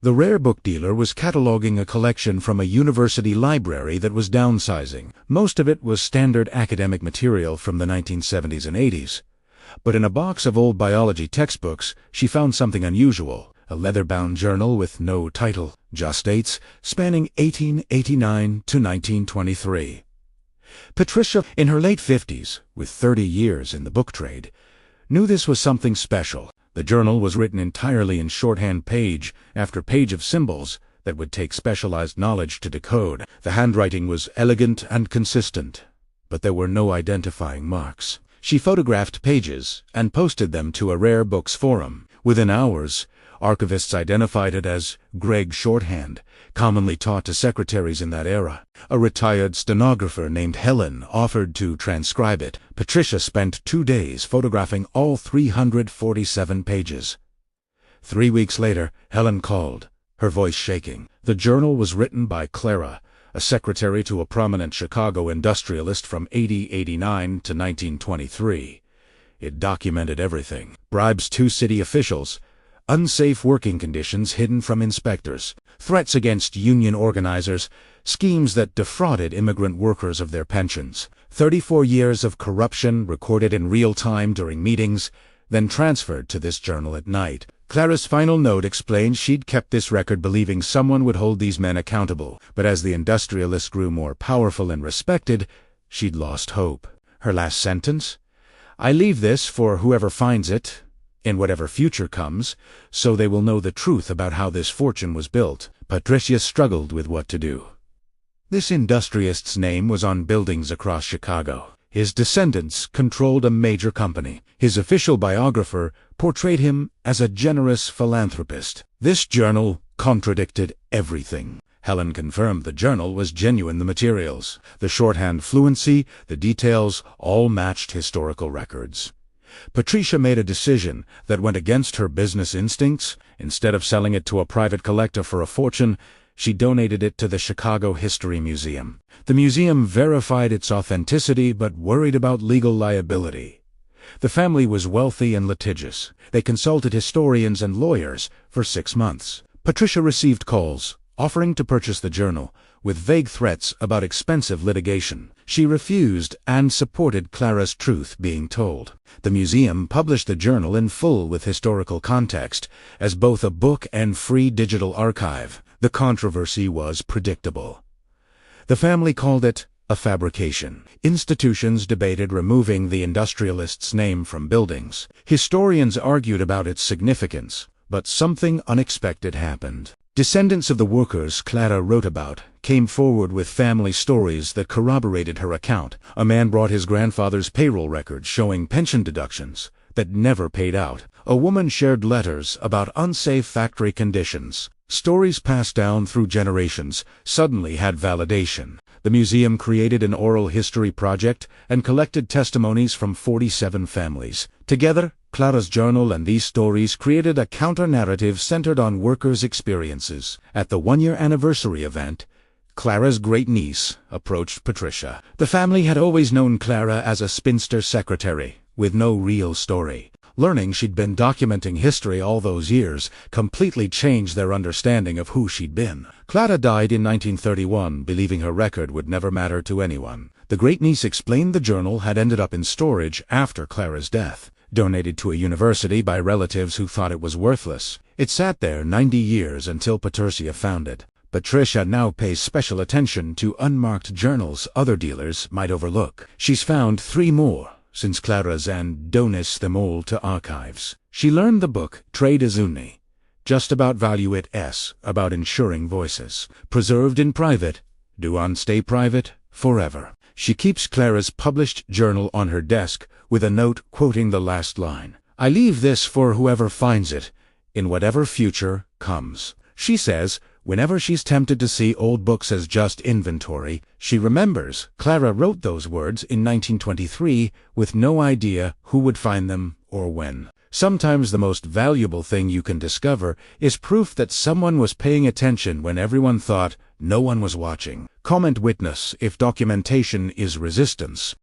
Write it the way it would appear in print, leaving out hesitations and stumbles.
The rare book dealer was cataloging a collection from a university library that was downsizing. Most of it was standard academic material from the 1970s and 80s. But in a box of old biology textbooks, she found something unusual. A leather-bound journal with no title, just dates, spanning 1889 to 1923. Patricia, in her late 50s, with 30 years in the book trade, knew this was something special. The journal was written entirely in shorthand, page after page of symbols that would take specialized knowledge to decode. The handwriting was elegant and consistent, but there were no identifying marks. She photographed pages and posted them to a rare books forum. Within hours, archivists identified it as Gregg shorthand, commonly taught to secretaries in that era. A retired stenographer named Helen offered to transcribe it. Patricia spent 2 days photographing all 347 pages. 3 weeks later, Helen called, her voice shaking. The journal was written by Clara, a secretary to a prominent Chicago industrialist from 1889 to 1923. It documented everything: bribes to city officials, unsafe working conditions hidden from inspectors, threats against union organizers, schemes that defrauded immigrant workers of their pensions, 34 years of corruption recorded in real time during meetings, then transferred to this journal at night. Clara's final note explained she'd kept this record believing someone would hold these men accountable, but as the industrialist grew more powerful and respected, she'd lost hope. Her last sentence? "I leave this for whoever finds it, in whatever future comes, so they will know the truth about how this fortune was built." Patricia struggled with what to do. This industrialist's name was on buildings across Chicago. His descendants controlled a major company. His official biographer portrayed him as a generous philanthropist. This journal contradicted everything. Helen confirmed the journal was genuine. The materials, the shorthand fluency, the details, all matched historical records. Patricia made a decision that went against her business instincts. Instead of selling it to a private collector for a fortune, she donated it to the Chicago History Museum. The museum verified its authenticity but worried about legal liability. The family was wealthy and litigious. They consulted historians and lawyers for 6 months. Patricia received calls offering to purchase the journal, with vague threats about expensive litigation. She refused and supported Clara's truth being told. The museum published the journal in full with historical context, as both a book and free digital archive. The controversy was predictable. The family called it a fabrication. Institutions debated removing the industrialist's name from buildings. Historians argued about its significance, but something unexpected happened. Descendants of the workers Clara wrote about came forward with family stories that corroborated her account. A man brought his grandfather's payroll records showing pension deductions that never paid out. A woman shared letters about unsafe factory conditions. Stories passed down through generations suddenly had validation. The museum created an oral history project and collected testimonies from 47 families. Together, Clara's journal and these stories created a counter-narrative centered on workers' experiences. At the one-year anniversary event, Clara's great-niece approached Patricia. The family had always known Clara as a spinster secretary, with no real story. Learning she'd been documenting history all those years completely changed their understanding of who she'd been. Clara died in 1931, believing her record would never matter to anyone. The great-niece explained the journal had ended up in storage after Clara's death, donated to a university by relatives who thought it was worthless. It sat there 90 years until Patricia found it. Patricia now pays special attention to unmarked journals other dealers might overlook. She's found 3 more since Clara's and donates them all to archives. She learned the book Trade is Uni, just about value it s, about ensuring voices. Preserved in private, do on stay private forever. She keeps Clara's published journal on her desk with a note quoting the last line. "I leave this for whoever finds it, in whatever future comes." She says, whenever she's tempted to see old books as just inventory, she remembers Clara wrote those words in 1923 with no idea who would find them or when. Sometimes the most valuable thing you can discover is proof that someone was paying attention when everyone thought no one was watching. Comment witness if documentation is resistance.